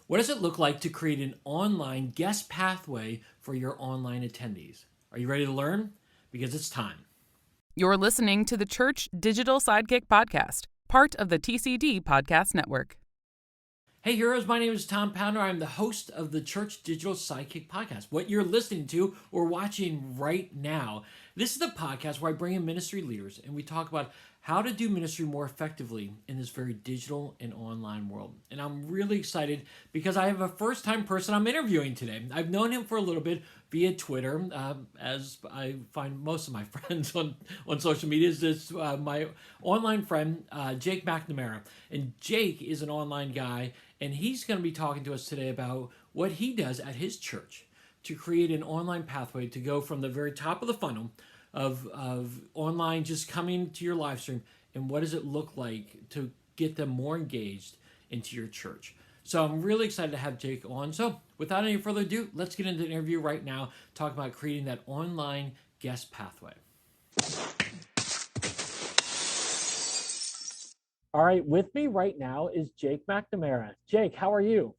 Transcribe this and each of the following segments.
What does it look like to create an online guest pathway for your online attendees? Are you ready to learn? Because it's time. You're listening to the Church Digital Sidekick Podcast, part of the TCD Podcast Network. Hey heroes, my name is Tom Pounder. I'm the host of the Church Digital Sidekick Podcast. What you're listening to or watching right now, this is the podcast where I bring in ministry leaders and we talk about how to do ministry more effectively in this very digital and online world. And I'm really excited because I have a first-time person I'm interviewing today. I've known him for a little bit via Twitter, as I find most of my friends on social media. Is this my online friend, Jake McNamara. And Jake is an online guy, and he's going to be talking to us today about what he does at his church to create an online pathway to go from the very top of the funnel of online just coming to your live stream, and what does it look like to get them more engaged into your church. So I'm really excited to have Jake on. So without any further ado, let's get into the interview right now, talk about creating that online guest pathway. All right, with me right now is Jake McNamara. Jake, how are you?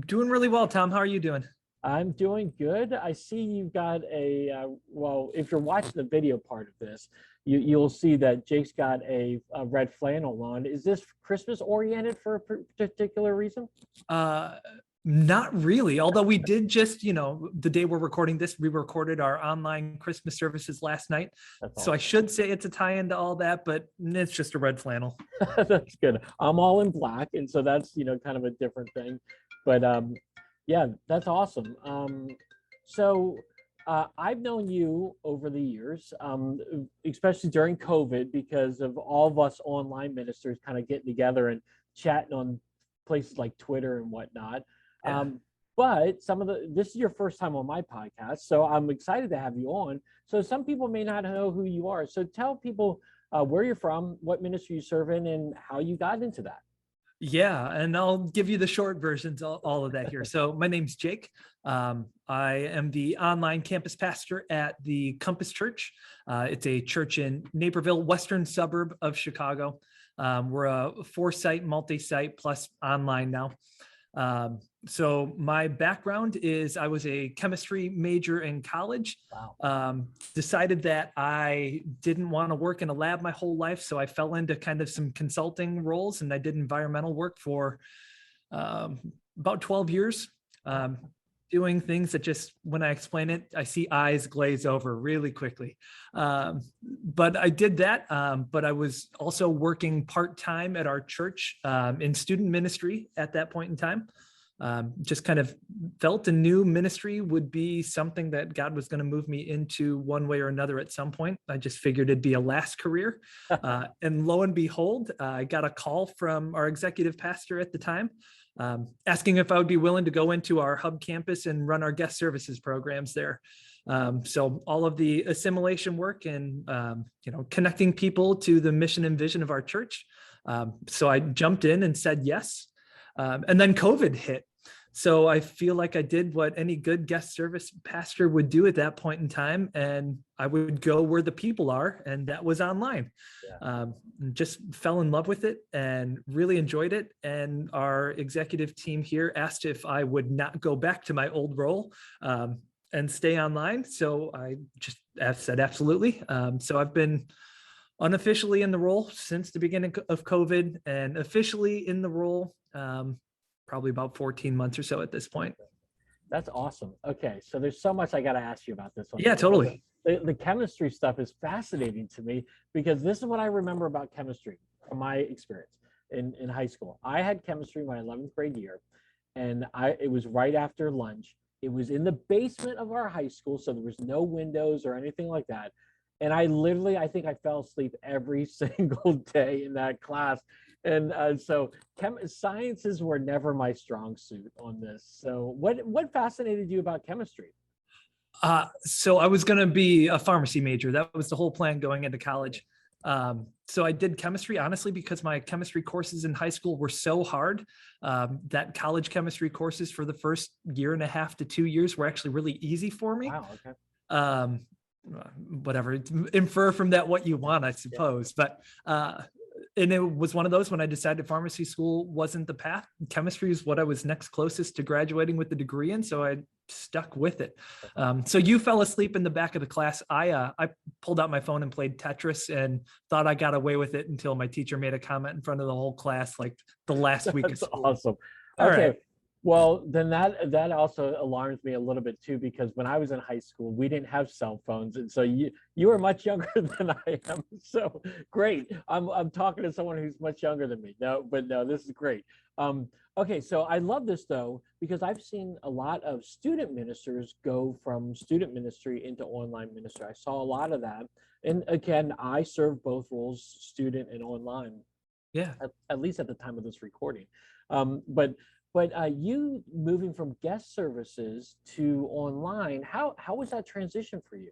Doing really well, Tom. How are you doing? I'm doing good. I see you've got well, if you're watching the video part of this, you'll see that Jake's got a red flannel on. Is this Christmas oriented for a particular reason? Not really. Although we did just, the day we're recording this, we recorded our online Christmas services last night. That's so awesome. I should say it's a tie into all that, but it's just a red flannel. That's good. I'm all in black, and so that's kind of a different thing. But yeah, that's awesome. So I've known you over the years, especially during COVID, because of all of us online ministers kind of getting together and chatting on places like Twitter and whatnot. Yeah. But this is your first time on my podcast, so I'm excited to have you on. So some people may not know who you are. So tell people where you're from, what ministry you serve in, and how you got into that. Yeah, and I'll give you the short versions of all of that here. So my name's Jake. I am the online campus pastor at the Compass Church. It's a church in Naperville, western suburb of Chicago. We're a 4-site, multi-site plus online now. So my background is I was a chemistry major in college. Wow. Decided that I didn't want to work in a lab my whole life. So I fell into kind of some consulting roles, and I did environmental work for about 12 years, doing things that just, when I explain it, I see eyes glaze over really quickly. But I did that. But I was also working part-time at our church in student ministry at that point in time. Just kind of felt a new ministry would be something that God was going to move me into one way or another at some point. I just figured it'd be a last career. And lo and behold, I got a call from our executive pastor at the time, asking if I would be willing to go into our hub campus and run our guest services programs there. So all of the assimilation work and, connecting people to the mission and vision of our church. So I jumped in and said yes. And then COVID hit. So I feel like I did what any good guest service pastor would do at that point in time. And I would go where the people are. And that was online. Yeah. Just fell in love with it and really enjoyed it. And our executive team here asked if I would not go back to my old role and stay online. So I just said absolutely. So I've been unofficially in the role since the beginning of COVID, and officially in the role probably about 14 months or so at this point. That's awesome. Okay, so there's so much I got to ask you about this one. Yeah, totally. The chemistry stuff is fascinating to me, because this is what I remember about chemistry from my experience in high school. I had chemistry my 11th grade year, and it was right after lunch. It was in the basement of our high school, so there was no windows or anything like that. And I think I fell asleep every single day in that class. And so sciences were never my strong suit on this. So what fascinated you about chemistry? So I was going to be a pharmacy major. That was the whole plan going into college. So I did chemistry, honestly, because my chemistry courses in high school were so hard that college chemistry courses for the first 1.5 to 2 years were actually really easy for me. Wow, okay. Whatever, infer from that what you want, I suppose. Yeah. But and it was one of those when I decided pharmacy school wasn't the path. Chemistry is what I was next closest to graduating with the degree in, so I stuck with it. So you fell asleep in the back of the class. I pulled out my phone and played Tetris and thought I got away with it until my teacher made a comment in front of the whole class, like the last week of That's school. awesome. All Okay. right. Well, then that also alarms me a little bit too, because when I was in high school, we didn't have cell phones, and so you are much younger than I am. So great. I'm talking to someone who's much younger than me. No, this is great. Okay, so I love this though, because I've seen a lot of student ministers go from student ministry into online ministry. I saw a lot of that, and again, I serve both roles, student and online. Yeah. At least at the time of this recording, but you moving from guest services to online, how was that transition for you?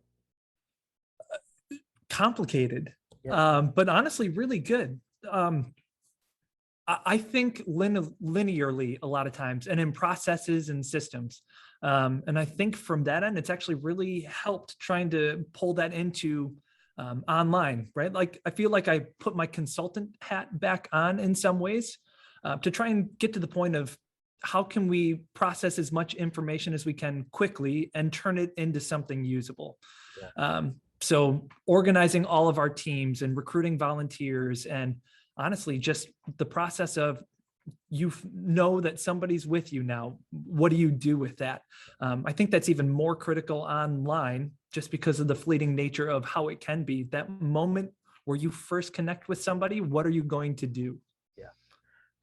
Complicated, Yeah. but honestly, really good. I think linearly a lot of times, and in processes and systems. And I think from that end, it's actually really helped trying to pull that into online, right? Like, I feel like I put my consultant hat back on in some ways to try and get to the point of how can we process as much information as we can quickly and turn it into something usable. Yeah. So organizing all of our teams and recruiting volunteers, and honestly, just the process of you know that somebody's with you now. What do you do with that? I think that's even more critical online, just because of the fleeting nature of how it can be. That moment where you first connect with somebody, what are you going to do? Yeah.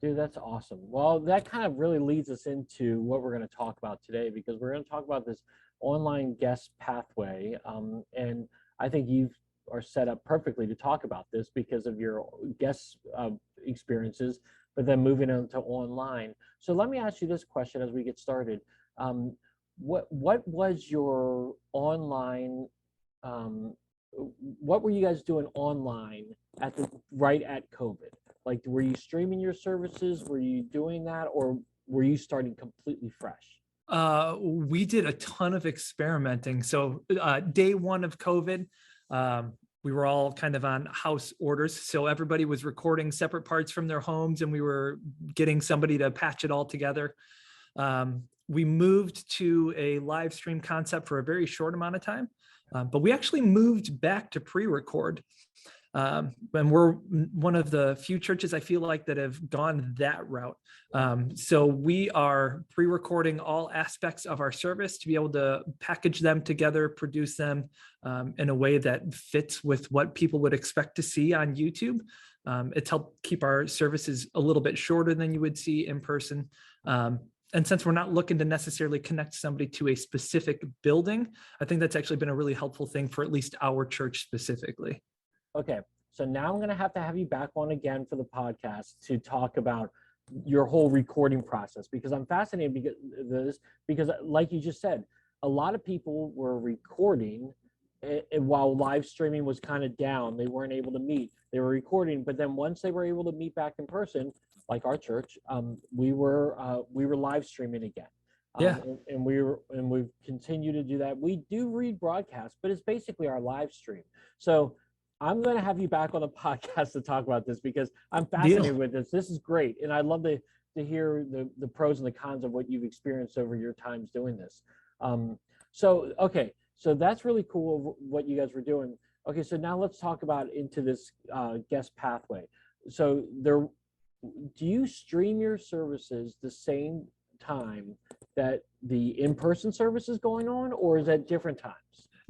Dude, that's awesome. Well, that kind of really leads us into what we're going to talk about today, because we're going to talk about this online guest pathway. And I think you are set up perfectly to talk about this because of your guest experiences, but then moving into online. So let me ask you this question as we get started. What was your online, what were you guys doing online right at COVID? Like, were you streaming your services? Were you doing that, or were you starting completely fresh? We did a ton of experimenting. So day one of COVID, we were all kind of on house orders. So everybody was recording separate parts from their homes, and we were getting somebody to patch it all together. We moved to a live stream concept for a very short amount of time, but we actually moved back to pre-record. And we're one of the few churches I feel like that have gone that route. So we are pre-recording all aspects of our service to be able to package them together, produce them in a way that fits with what people would expect to see on YouTube. It's helped keep our services a little bit shorter than you would see in person. And since we're not looking to necessarily connect somebody to a specific building, I think that's actually been a really helpful thing for at least our church specifically. Okay, so now I'm going to have you back on again for the podcast to talk about your whole recording process, because I'm fascinated because like you just said, a lot of people were recording while live streaming was kind of down. They weren't able to meet. They were recording, but then once they were able to meet back in person, like our church, we were live streaming again. Yeah. And we've continued to do that. We do read broadcasts, but it's basically our live stream. So I'm going to have you back on the podcast to talk about this, because I'm fascinated with this. This is great. And I'd love to hear the pros and the cons of what you've experienced over your times doing this. Okay, so that's really cool what you guys were doing. Okay, so now let's talk about into this guest pathway. So do you stream your services the same time that the in-person service is going on, or is that different times?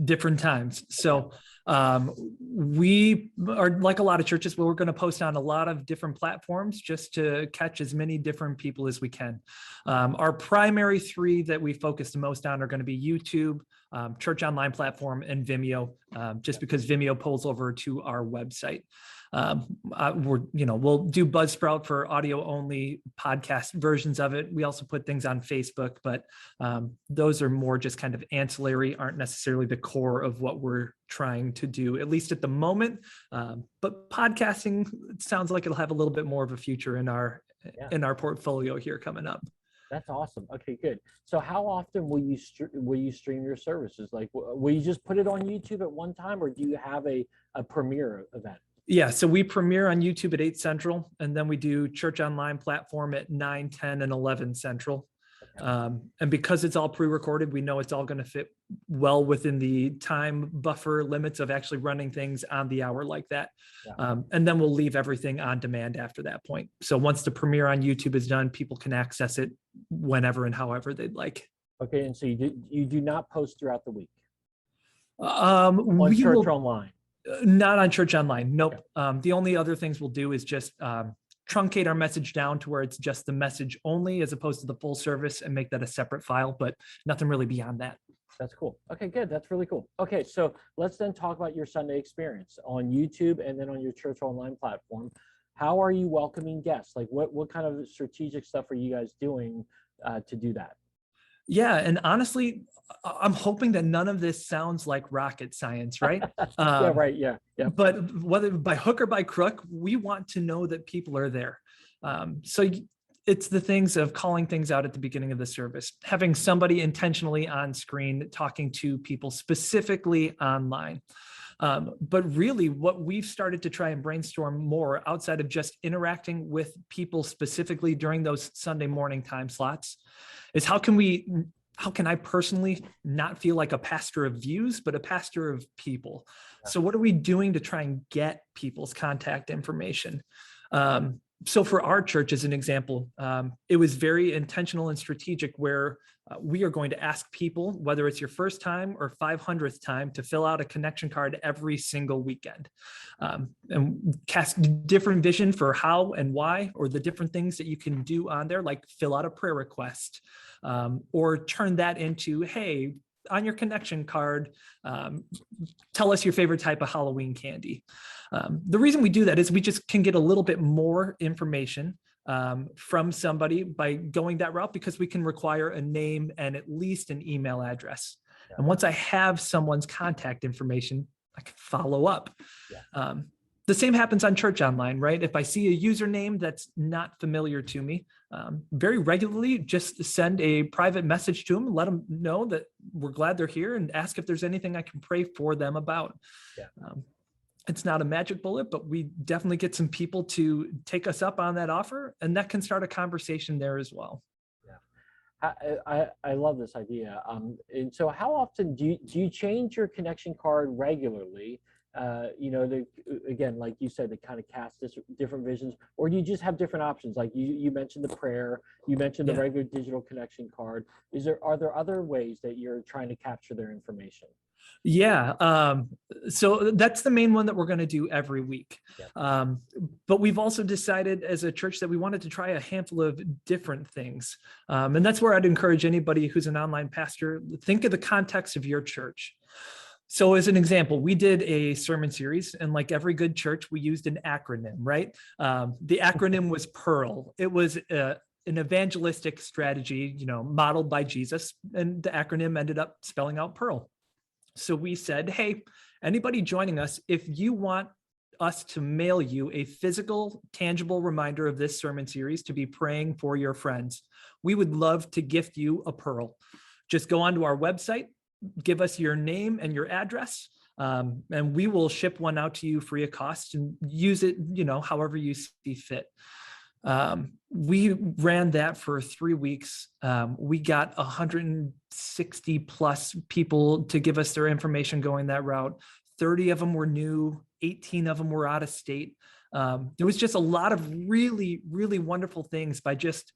Different times. So we are like a lot of churches, but we're going to post on a lot of different platforms just to catch as many different people as we can. Our primary three that we focus the most on are going to be YouTube, church online platform, and Vimeo, just because Vimeo pulls over to our website. We'll do Buzzsprout for audio only podcast versions of it. We also put things on Facebook, but those are more just kind of ancillary, aren't necessarily the core of what we're trying to do, at least at the moment. But podcasting, it sounds like it'll have a little bit more of a future in our portfolio here coming up. That's awesome. Okay, good. So how often will you stream your services? Like, will you just put it on YouTube at one time, or do you have a premiere event? Yeah, so we premiere on YouTube at 8 Central, and then we do Church Online platform at 9, 10, and 11 Central. And because it's all pre-recorded, we know it's all going to fit well within the time buffer limits of actually running things on the hour like that. And then we'll leave everything on demand after that point. So once the premiere on YouTube is done, people can access it whenever and however they'd like. Okay, and so you do not post throughout the week on Church Online? Not on Church Online. Nope. The only other things we'll do is just truncate our message down to where it's just the message only as opposed to the full service and make that a separate file, but nothing really beyond that. That's cool. Okay, good. That's really cool. Okay, so let's then talk about your Sunday experience on YouTube and then on your Church Online platform. How are you welcoming guests? Like what kind of strategic stuff are you guys doing to do that? Yeah, and honestly, I'm hoping that none of this sounds like rocket science, right? Yeah, right. Yeah. But whether by hook or by crook, we want to know that people are there. So it's the things of calling things out at the beginning of the service, having somebody intentionally on screen, talking to people specifically online. But really what we've started to try and brainstorm more outside of just interacting with people specifically during those Sunday morning time slots is how can I personally not feel like a pastor of views, but a pastor of people? So what are we doing to try and get people's contact information? So for our church, as an example, it was very intentional and strategic where we are going to ask people, whether it's your first time or 500th time, to fill out a connection card every single weekend and cast different vision for how and why, or the different things that you can do on there, like fill out a prayer request or turn that into, hey, on your connection card, tell us your favorite type of Halloween candy. The reason we do that is we just can get a little bit more information from somebody by going that route, because we can require a name and at least an email address. And once I have someone's contact information, I can follow up. The same happens on Church Online, right? If I see a username that's not familiar to me, very regularly, just send a private message to them and let them know that we're glad they're here and ask if there's anything I can pray for them about. It's not a magic bullet, but we definitely get some people to take us up on that offer, and that can start a conversation there as well. I love this idea. And so how often do you change your connection card regularly? Again, like you said, to kind of cast different visions, or do you just have different options? Like you mentioned the prayer, you mentioned the regular digital connection card. Are there other ways that you're trying to capture their information? Yeah. So that's the main one that we're going to do every week. But we've also decided as a church that we wanted to try a handful of different things. And that's where I'd encourage anybody who's an online pastor, think of the context of your church. So as an example, we did a sermon series, and like every good church, we used an acronym, right? The acronym was PEARL. It was an evangelistic strategy, modeled by Jesus, and the acronym ended up spelling out Pearl. So we said, hey, anybody joining us, if you want us to mail you a physical, tangible reminder of this sermon series to be praying for your friends, we would love to gift you a Pearl. Just go onto our website, give us your name and your address, and we will ship one out to you free of cost, and use it, however you see fit. We ran that for 3 weeks. We got 160 plus people to give us their information going that route. 30 of them were new, 18 of them were out of state. There was just a lot of really, really wonderful things by just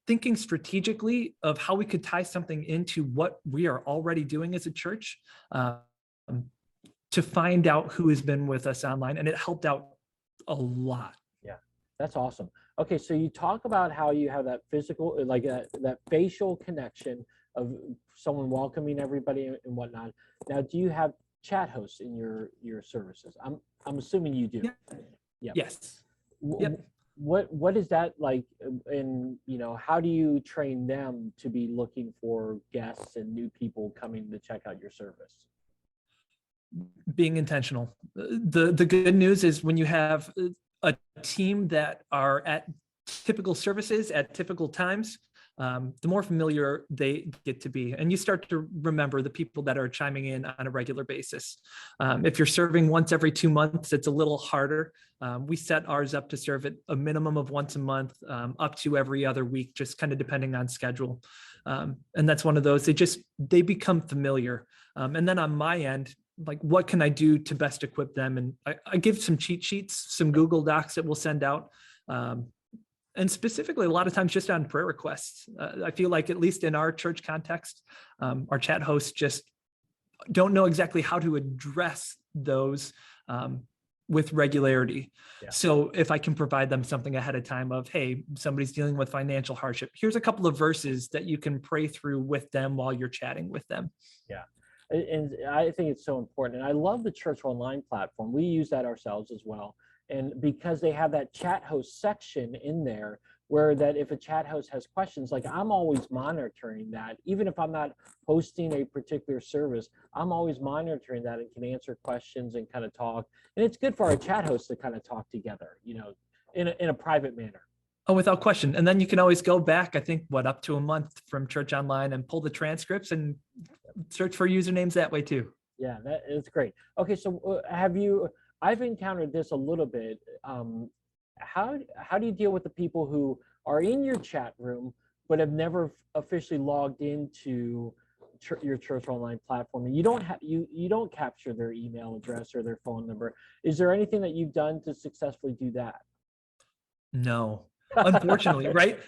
thinking strategically of how we could tie something into what we are already doing as a church to find out who has been with us online. And it helped out a lot. Yeah, that's awesome. Okay, so you talk about how you have that physical, like that facial connection of someone welcoming everybody and whatnot. Now, do you have chat hosts in your services? I'm assuming you do. Yeah. Yes. What is that like? And how do you train them to be looking for guests and new people coming to check out your service? Being intentional. The good news is when you have a team that are at typical services at typical times, the more familiar they get to be. And you start to remember the people that are chiming in on a regular basis. If you're serving once every 2 months, it's a little harder. We set ours up to serve at a minimum of once a month, up to every other week, just kind of depending on schedule. And that's one of those, they become familiar. And then on my end, like, what can I do to best equip them? And I give some cheat sheets, some Google Docs that we'll send out. And specifically, a lot of times just on prayer requests. I feel like, at least in our church context, our chat hosts just don't know exactly how to address those with regularity. Yeah. So if I can provide them something ahead of time of, hey, somebody's dealing with financial hardship, here's a couple of verses that you can pray through with them while you're chatting with them. Yeah. And I think it's so important. And I love the Church Online platform. We use that ourselves as well. And because they have that chat host section in there, where that if a chat host has questions, like, I'm always monitoring that. Even if I'm not hosting a particular service, I'm always monitoring that and can answer questions and kind of talk. And it's good for our chat hosts to kind of talk together, in a private manner. Oh, without question. And then you can always go back, I think, up to a month from Church Online and pull the transcripts and search for usernames that way too. Yeah, that is great. Okay, so I've encountered this a little bit. How do you deal with the people who are in your chat room but have never officially logged into your Church Online platform, and you don't capture their email address or their phone number? Is there anything that you've done to successfully do that? No. Unfortunately, right?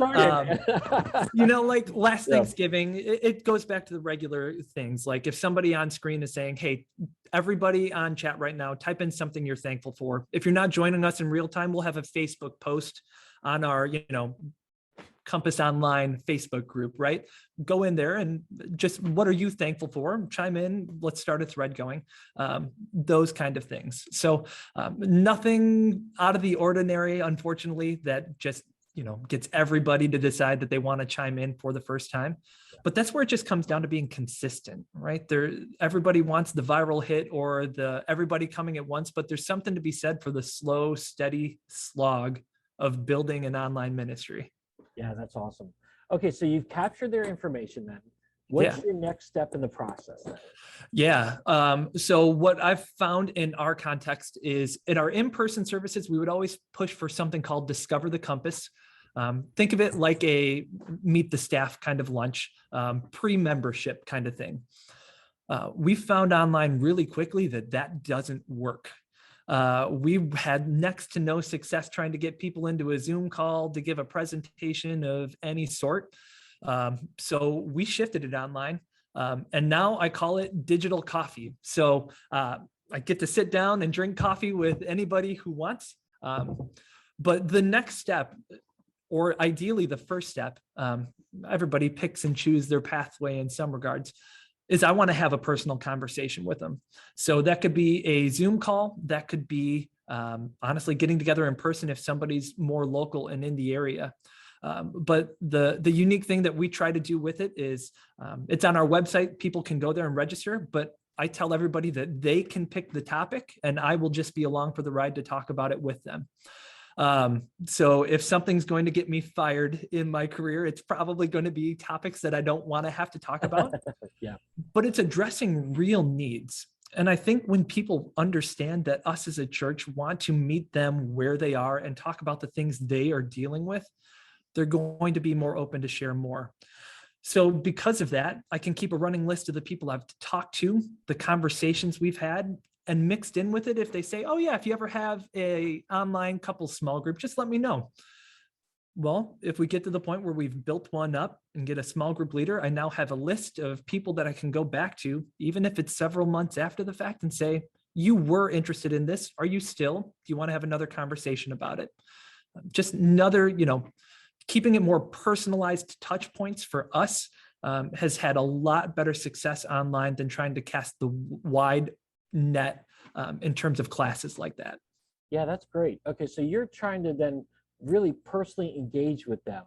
Like last Thanksgiving, it goes back to the regular things. Like, if somebody on screen is saying, hey, everybody on chat right now, type in something you're thankful for. If you're not joining us in real time, we'll have a Facebook post on our, Compass Online Facebook group, right? Go in there and just, what are you thankful for? Chime in. Let's start a thread going. Those kind of things. So nothing out of the ordinary, unfortunately, that just, gets everybody to decide that they want to chime in for the first time. But that's where it just comes down to being consistent, right? Everybody wants the viral hit or the everybody coming at once, but there's something to be said for the slow, steady slog of building an online ministry. Yeah, that's awesome. Okay, so you've captured their information then. What's your next step in the process then? Yeah. So what I've found in our context is, in our in-person services, we would always push for something called Discover the Compass. Think of it like a meet the staff kind of lunch, pre-membership kind of thing. We found online really quickly that doesn't work. We had next to no success trying to get people into a Zoom call to give a presentation of any sort. So we shifted it online. And now I call it digital coffee. So I get to sit down and drink coffee with anybody who wants. But the next step, or ideally the first step, everybody picks and chooses their pathway in some regards, is I want to have a personal conversation with them. So that could be a Zoom call. That could be honestly getting together in person if somebody's more local and in the area. But the unique thing that we try to do with it is it's on our website. People can go there and register, but I tell everybody that they can pick the topic and I will just be along for the ride to talk about it with them. So if something's going to get me fired in my career, it's probably going to be topics that I don't want to have to talk about. Yeah. But it's addressing real needs. And I think when people understand that us as a church want to meet them where they are and talk about the things they are dealing with, they're going to be more open to share more. So because of that, I can keep a running list of the people I've talked to, the conversations we've had, and mixed in with it, if they say, oh yeah, if you ever have a online couple small group, just let me know. Well, if we get to the point where we've built one up and get a small group leader, I now have a list of people that I can go back to, even if it's several months after the fact, and say, you were interested in this. Are you still? Do you want to have another conversation about it? Just another, keeping it more personalized touch points for us has had a lot better success online than trying to cast the wide net in terms of classes like that. Yeah, that's great. Okay, so you're trying to then really personally engage with them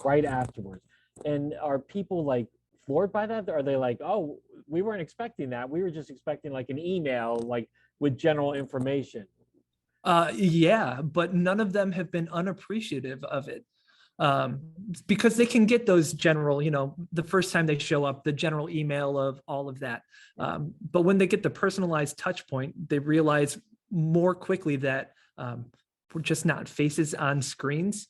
right afterwards. And are people like floored by that? Are they like, oh, we weren't expecting that. We were just expecting like an email like with general information. Yeah, but none of them have been unappreciative of it. because they can get those general, the first time they show up, the general email of all of that. But when they get the personalized touch point, they realize more quickly that we're just not faces on screens.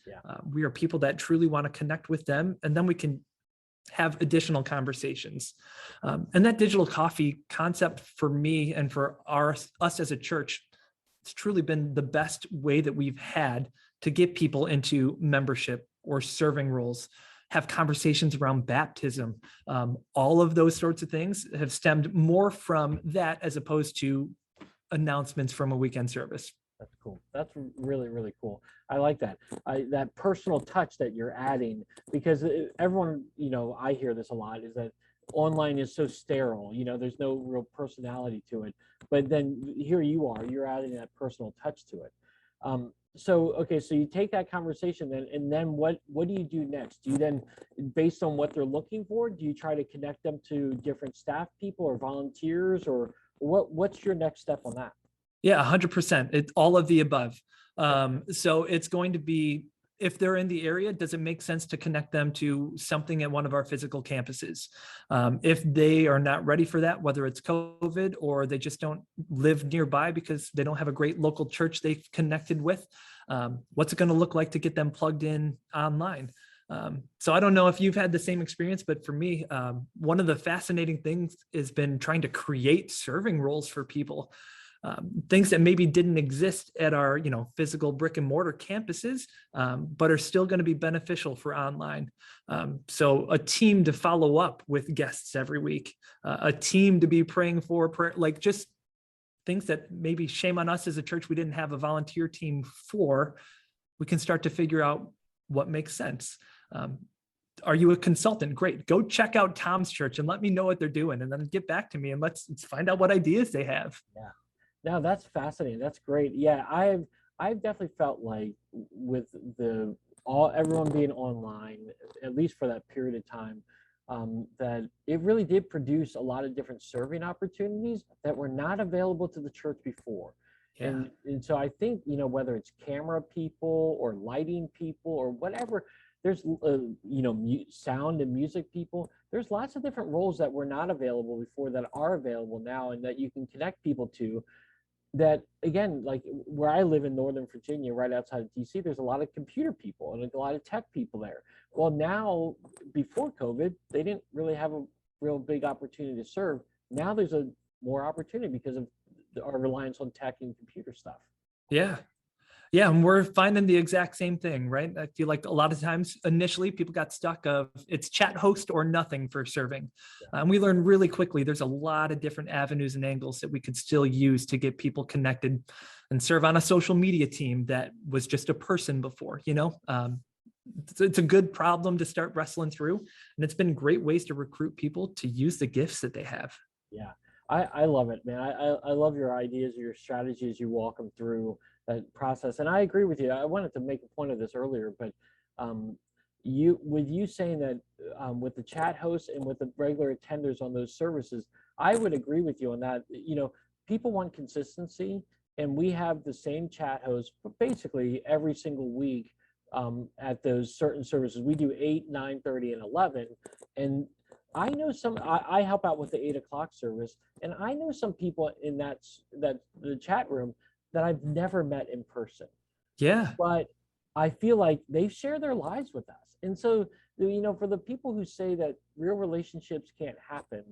We are people that truly want to connect with them, and then we can have additional conversations. And that digital coffee concept for me and for us as a church, it's truly been the best way that we've had to get people into membership or serving roles, have conversations around baptism. All of those sorts of things have stemmed more from that as opposed to announcements from a weekend service. That's cool. That's really, really cool. I like that. That personal touch that you're adding, because everyone, I hear this a lot, is that online is so sterile, there's no real personality to it. But then here you are, you're adding that personal touch to it. So you take that conversation then, and then what do you do next? Do you then, based on what they're looking for, do you try to connect them to different staff people or volunteers, or what's your next step on that? Yeah, 100%. It's all of the above. So it's going to be, if they're in the area, does it make sense to connect them to something at one of our physical campuses? If they are not ready for that, whether it's COVID or they just don't live nearby because they don't have a great local church they've connected with, what's it going to look like to get them plugged in online? So I don't know if you've had the same experience, but for me, one of the fascinating things has been trying to create serving roles for people. Things that maybe didn't exist at our, physical brick and mortar campuses, but are still going to be beneficial for online. So a team to follow up with guests every week, a team to be praying for, like just things that maybe shame on us as a church we didn't have a volunteer team for. We can start to figure out what makes sense. Are you a consultant? Great. Go check out Tom's church and let me know what they're doing, and then get back to me and let's find out what ideas they have. Yeah. No, that's fascinating. That's great. Yeah, I've definitely felt like with everyone being online, at least for that period of time, that it really did produce a lot of different serving opportunities that were not available to the church before. Yeah. And so I think, whether it's camera people or lighting people or whatever, there's, sound and music people, there's lots of different roles that were not available before that are available now, and that you can connect people to. That, again, like where I live in Northern Virginia, right outside of DC, there's a lot of computer people and a lot of tech people there. Well, now, before COVID, they didn't really have a real big opportunity to serve. Now there's a more opportunity because of our reliance on tech and computer stuff. Yeah. Yeah, and we're finding the exact same thing, right? I feel like a lot of times initially people got stuck of it's chat host or nothing for serving. And we learned really quickly there's a lot of different avenues and angles that we could still use to get people connected and serve on a social media team that was just a person before, It's a good problem to start wrestling through, and it's been great ways to recruit people to use the gifts that they have. Yeah, I love it, man. I love your ideas, your strategies, you walk them through that process. And I agree with you. I wanted to make a point of this earlier, but you saying that with the chat hosts and with the regular attenders on those services, I would agree with you on that. People want consistency, and we have the same chat hosts basically every single week at those certain services. We do 8, 9:30, and 11. And I know I help out with the 8 o'clock service, and I know some people in the chat room that I've never met in person. Yeah. But I feel like they share their lives with us. And so, for the people who say that real relationships can't happen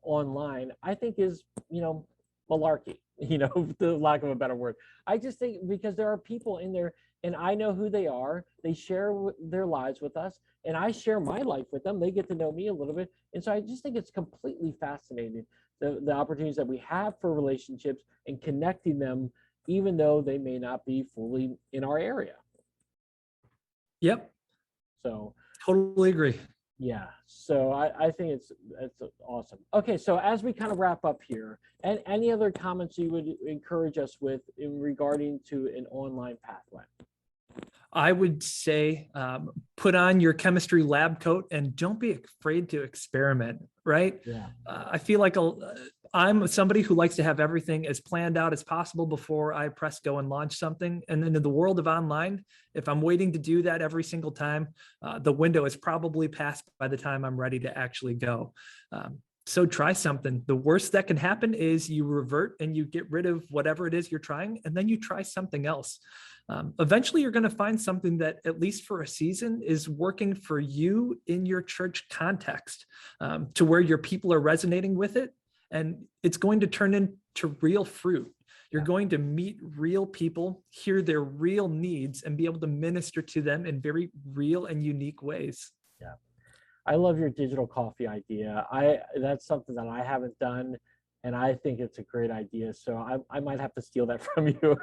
online, I think is, malarkey, the lack of a better word. I just think because there are people in there, and I know who they are, they share their lives with us, and I share my life with them. They get to know me a little bit. And so I just think it's completely fascinating, the opportunities that we have for relationships and connecting them, even though they may not be fully in our area. Yep. So totally agree. Yeah. So I think it's awesome. Okay. So as we kind of wrap up here, and any other comments you would encourage us with in regarding to an online pathway? I would say put on your chemistry lab coat and don't be afraid to experiment, right? Yeah. I feel like I'm somebody who likes to have everything as planned out as possible before I press go and launch something. And then in the world of online, if I'm waiting to do that every single time, the window is probably passed by the time I'm ready to actually go. So try something. The worst that can happen is you revert and you get rid of whatever it is you're trying, and then you try something else. Eventually, you're going to find something that, at least for a season, is working for you in your church context, to where your people are resonating with it, and it's going to turn into real fruit. You're going to meet real people, hear their real needs, and be able to minister to them in very real and unique ways. Yeah. I love your digital coffee idea. That's something that I haven't done, and I think it's a great idea. So I might have to steal that from you.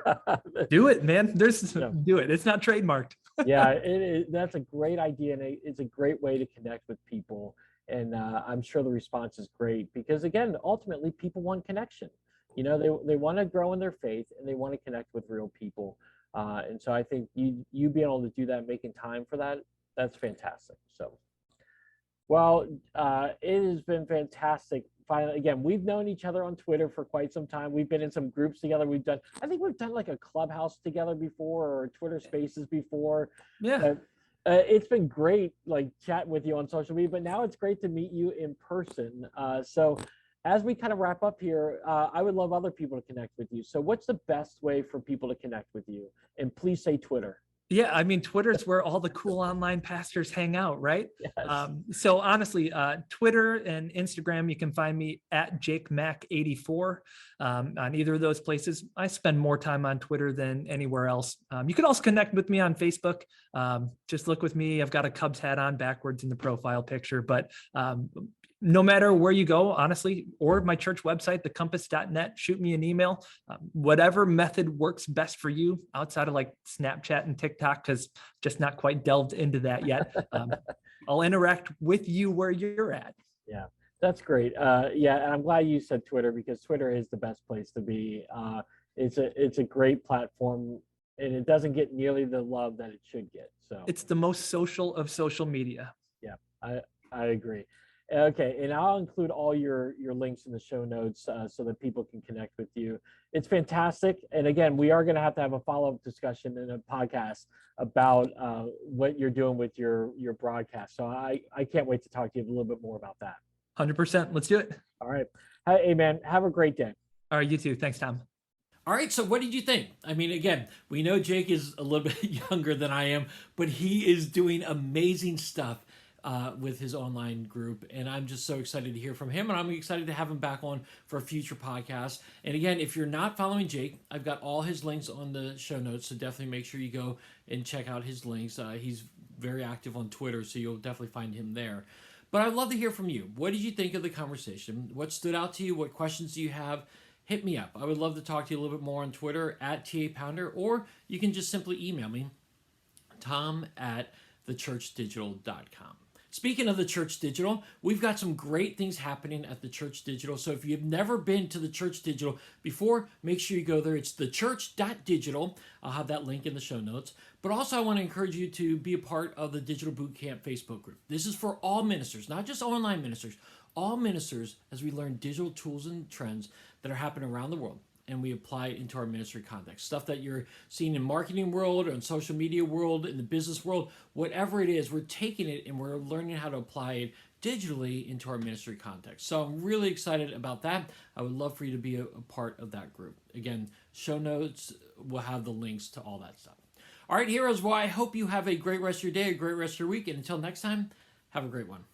Do it, man. Do it. It's not trademarked. Yeah, that's a great idea, and it's a great way to connect with people. And I'm sure the response is great because, again, ultimately, people want connection. They want to grow in their faith, and they want to connect with real people. And so I think you being able to do that, making time for that, that's fantastic. So. Well, it has been fantastic. Finally, again, we've known each other on Twitter for quite some time. We've been in some groups together. I think we've done like a Clubhouse together before, or Twitter Spaces before. Yeah. It's been great, like chatting with you on social media, but now it's great to meet you in person. So as we kind of wrap up here, I would love other people to connect with you. So what's the best way for people to connect with you? And please say Twitter. Yeah, I mean, Twitter is where all the cool online pastors hang out, right? Yes. So honestly, Twitter and Instagram, you can find me at JakeMac84 on either of those places. I spend more time on Twitter than anywhere else. You can also connect with me on Facebook. Just look with me. I've got a Cubs hat on backwards in the profile picture, but no matter where you go, honestly, or my church website, thecompass.net, shoot me an email. Whatever method works best for you outside of like Snapchat and TikTok, because just not quite delved into that yet. I'll interact with you where you're at. Yeah, that's great. Yeah, and I'm glad you said Twitter because Twitter is the best place to be. It's a great platform, and it doesn't get nearly the love that it should get. So it's the most social of social media. Yeah, I agree. Okay, and I'll include all your links in the show notes so that people can connect with you. It's fantastic. And again, we are going to have a follow-up discussion in a podcast about what you're doing with your broadcast. So I can't wait to talk to you a little bit more about that. 100%. Let's do it. All right. Hey, man, have a great day. All right, you too. Thanks, Tom. All right, so what did you think? I mean, again, we know Jake is a little bit younger than I am, but he is doing amazing stuff with his online group, and I'm just so excited to hear from him, and I'm excited to have him back on for a future podcast. And again, if you're not following Jake, I've got all his links on the show notes, so definitely make sure you go and check out his links. He's very active on Twitter, so you'll definitely find him there. But I'd love to hear from you. What did you think of the conversation? What stood out to you? What questions do you have? Hit me up. I would love to talk to you a little bit more on Twitter at @TAPounder, or you can just simply email me, tom@theChurch.digital.com. Speaking of the Church Digital, we've got some great things happening at the Church Digital. So if you've never been to the Church Digital before, make sure you go there. It's thechurch.digital. I'll have that link in the show notes. But also I want to encourage you to be a part of the Digital Bootcamp Facebook group. This is for all ministers, not just online ministers, all ministers, as we learn digital tools and trends that are happening around the world, and we apply it into our ministry context. Stuff that you're seeing in marketing world or in social media world, in the business world, whatever it is, we're taking it and we're learning how to apply it digitally into our ministry context. So I'm really excited about that. I would love for you to be a part of that group. Again, show notes will have the links to all that stuff. All right, heroes, well, I hope you have a great rest of your day, a great rest of your week, and until next time, have a great one.